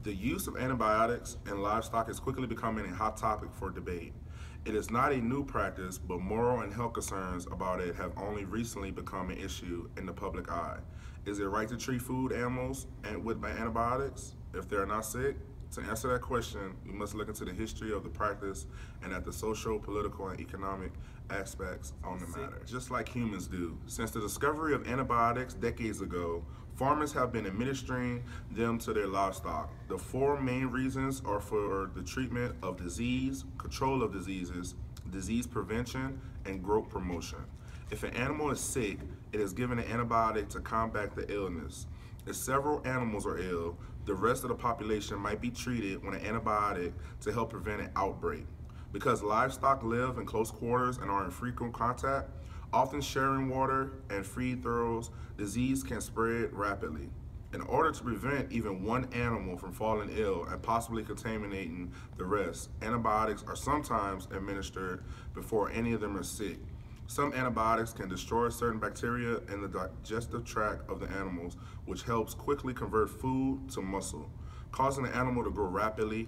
The use of antibiotics in livestock is quickly becoming a hot topic for debate. It is not a new practice, but moral and health concerns about it have only recently become an issue in the public eye. Is it right to treat food animals with antibiotics if they're not sick? To answer that question, we must look into the history of the practice and at the social, political, and economic aspects on the matter. Just like humans do. Since the discovery of antibiotics decades ago, farmers have been administering them to their livestock. The four main reasons are for the treatment of disease, control of diseases, disease prevention, and growth promotion. If an animal is sick, it is given an antibiotic to combat the illness. If several animals are ill, the rest of the population might be treated with an antibiotic to help prevent an outbreak. Because livestock live in close quarters and are in frequent contact, often sharing water and feed throws, disease can spread rapidly. In order to prevent even one animal from falling ill and possibly contaminating the rest, antibiotics are sometimes administered before any of them are sick. Some antibiotics can destroy certain bacteria in the digestive tract of the animals, which helps quickly convert food to muscle, causing the animal to grow rapidly.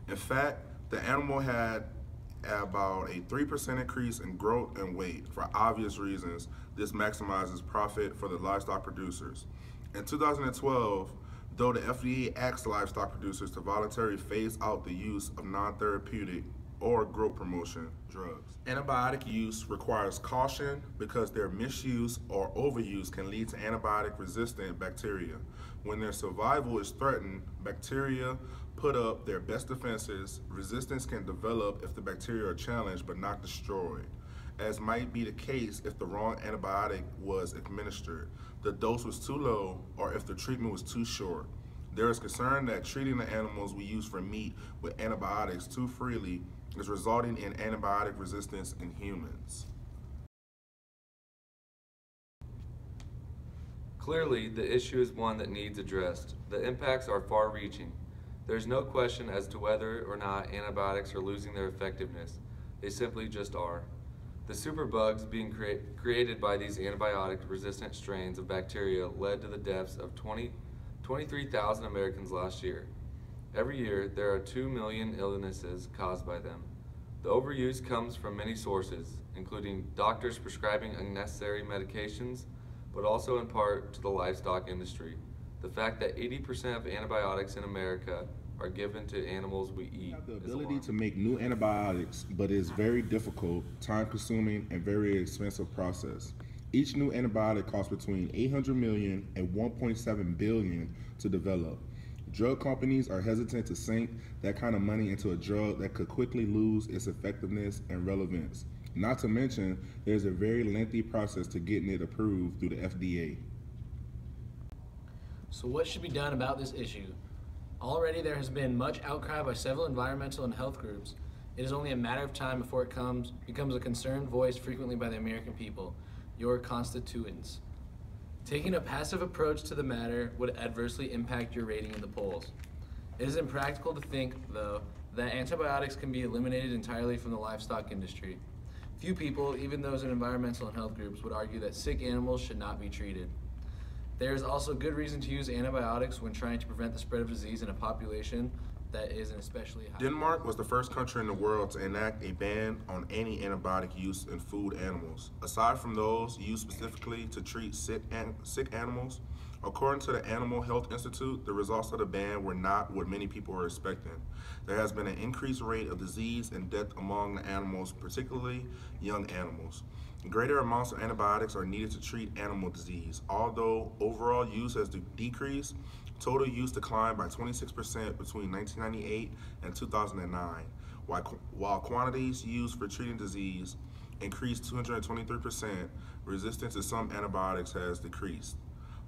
In fact, the animal had about a 3% increase in growth and weight. For obvious reasons, this maximizes profit for the livestock producers. In 2012, though the FDA asked livestock producers to voluntarily phase out the use of non-therapeutic or growth promotion drugs. Antibiotic use requires caution because their misuse or overuse can lead to antibiotic-resistant bacteria. When their survival is threatened, bacteria put up their best defenses. Resistance can develop if the bacteria are challenged but not destroyed, as might be the case if the wrong antibiotic was administered, the dose was too low, or if the treatment was too short. There is concern that treating the animals we use for meat with antibiotics too freely is resulting in antibiotic resistance in humans. Clearly, the issue is one that needs addressed. The impacts are far-reaching. There's no question as to whether or not antibiotics are losing their effectiveness. They simply just are. The superbugs being created by these antibiotic-resistant strains of bacteria led to the deaths of 23,000 Americans last year. Every year, there are 2 million illnesses caused by them. The overuse comes from many sources, including doctors prescribing unnecessary medications, but also in part to the livestock industry. The fact that 80% of antibiotics in America are given to animals we eat. We have the ability to make new antibiotics, but it is very difficult, time-consuming, and very expensive process. Each new antibiotic costs between $800 million and $1.7 billion to develop. Drug companies are hesitant to sink that kind of money into a drug that could quickly lose its effectiveness and relevance. Not to mention, there's a very lengthy process to getting it approved through the FDA. So what should be done about this issue? Already there has been much outcry by several environmental and health groups. It is only a matter of time before it becomes a concern voiced frequently by the American people, your constituents. Taking a passive approach to the matter would adversely impact your rating in the polls. It is impractical to think, though, that antibiotics can be eliminated entirely from the livestock industry. Few people, even those in environmental and health groups, would argue that sick animals should not be treated. There is also good reason to use antibiotics when trying to prevent the spread of disease in a population that is an especially high. Denmark was the first country in the world to enact a ban on any antibiotic use in food animals. Aside from those used specifically to treat sick animals, according to the Animal Health Institute, the results of the ban were not what many people were expecting. There has been an increased rate of disease and death among the animals, particularly young animals. Greater amounts of antibiotics are needed to treat animal disease. Although overall use has decreased, total use declined by 26% between 1998 and 2009, while quantities used for treating disease increased 223%, resistance to some antibiotics has decreased,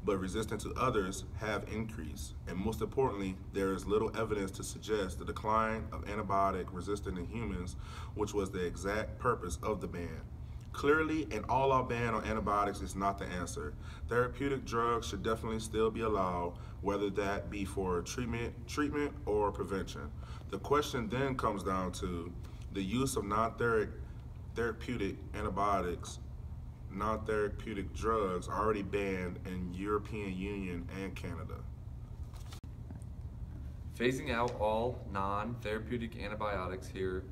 but resistance to others have increased. And most importantly, there is little evidence to suggest the decline of antibiotic resistance in humans, which was the exact purpose of the ban. Clearly, an all-out ban on antibiotics is not the answer. Therapeutic drugs should definitely still be allowed, whether that be for treatment or prevention. The question then comes down to the use of non-therapeutic antibiotics. Non-therapeutic drugs are already banned in European Union and Canada. Phasing out all non-therapeutic antibiotics here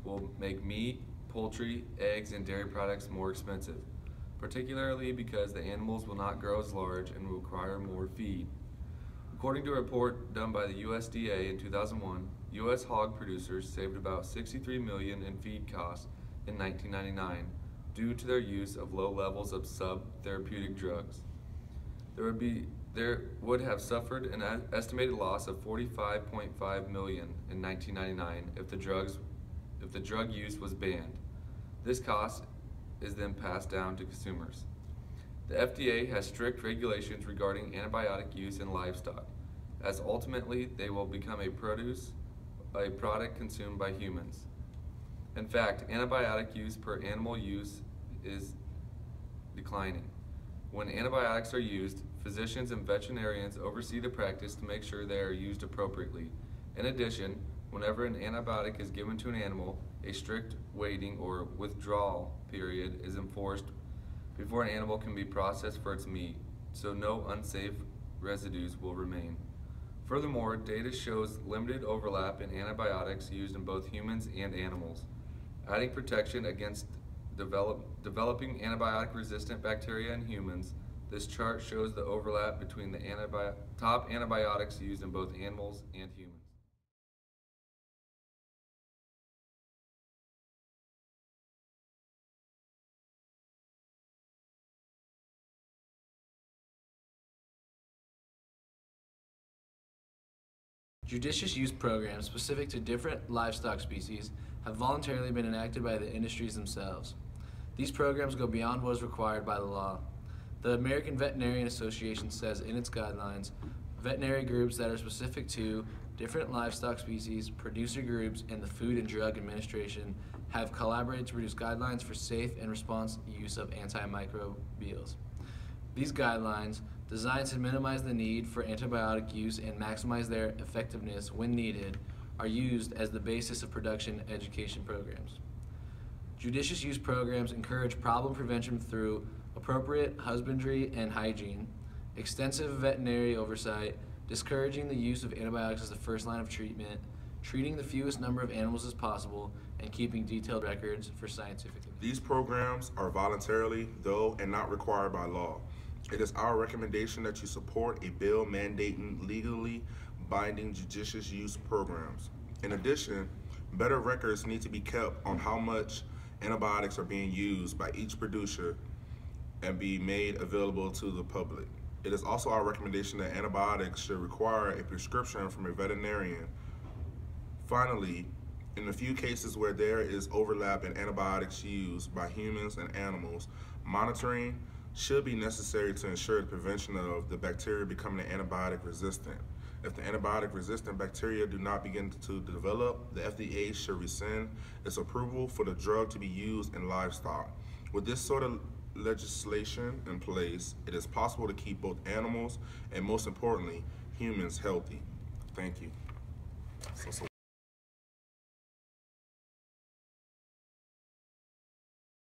will make meat, poultry, eggs, and dairy products more expensive, particularly because the animals will not grow as large and will require more feed. According to a report done by the USDA in 2001, U.S. hog producers saved about $63 million in feed costs in 1999 due to their use of low levels of sub-therapeutic drugs. There would have suffered an estimated loss of $45.5 million in 1999 if the drug use was banned. This cost is then passed down to consumers. The FDA has strict regulations regarding antibiotic use in livestock, as ultimately they will become a product consumed by humans. In fact, antibiotic use per animal use is declining. When antibiotics are used, physicians and veterinarians oversee the practice to make sure they are used appropriately. In addition, whenever an antibiotic is given to an animal, a strict waiting or withdrawal period is enforced before an animal can be processed for its meat, so no unsafe residues will remain. Furthermore, data shows limited overlap in antibiotics used in both humans and animals, adding protection against developing antibiotic-resistant bacteria in humans. This chart shows the overlap between the top antibiotics used in both animals and humans. Judicious use programs specific to different livestock species have voluntarily been enacted by the industries themselves. These programs go beyond what is required by the law. The American Veterinarian Association says in its guidelines, veterinary groups that are specific to different livestock species, producer groups, and the Food and Drug Administration have collaborated to produce guidelines for safe and responsible use of antimicrobials. These guidelines, designed to minimize the need for antibiotic use and maximize their effectiveness when needed, are used as the basis of production education programs. Judicious use programs encourage problem prevention through appropriate husbandry and hygiene, extensive veterinary oversight, discouraging the use of antibiotics as the first line of treatment, treating the fewest number of animals as possible, and keeping detailed records for scientific. These programs are voluntarily, though, and not required by law. It is our recommendation that you support a bill mandating legally binding judicious use programs. In addition, better records need to be kept on how much antibiotics are being used by each producer and be made available to the public. It is also our recommendation that antibiotics should require a prescription from a veterinarian. Finally, in the few cases where there is overlap in antibiotics used by humans and animals, monitoring should be necessary to ensure the prevention of the bacteria becoming antibiotic resistant. If the antibiotic resistant bacteria do not begin to develop, the FDA should rescind its approval for the drug to be used in livestock. With this sort of legislation in place, it is possible to keep both animals and, most importantly, humans healthy. Thank you.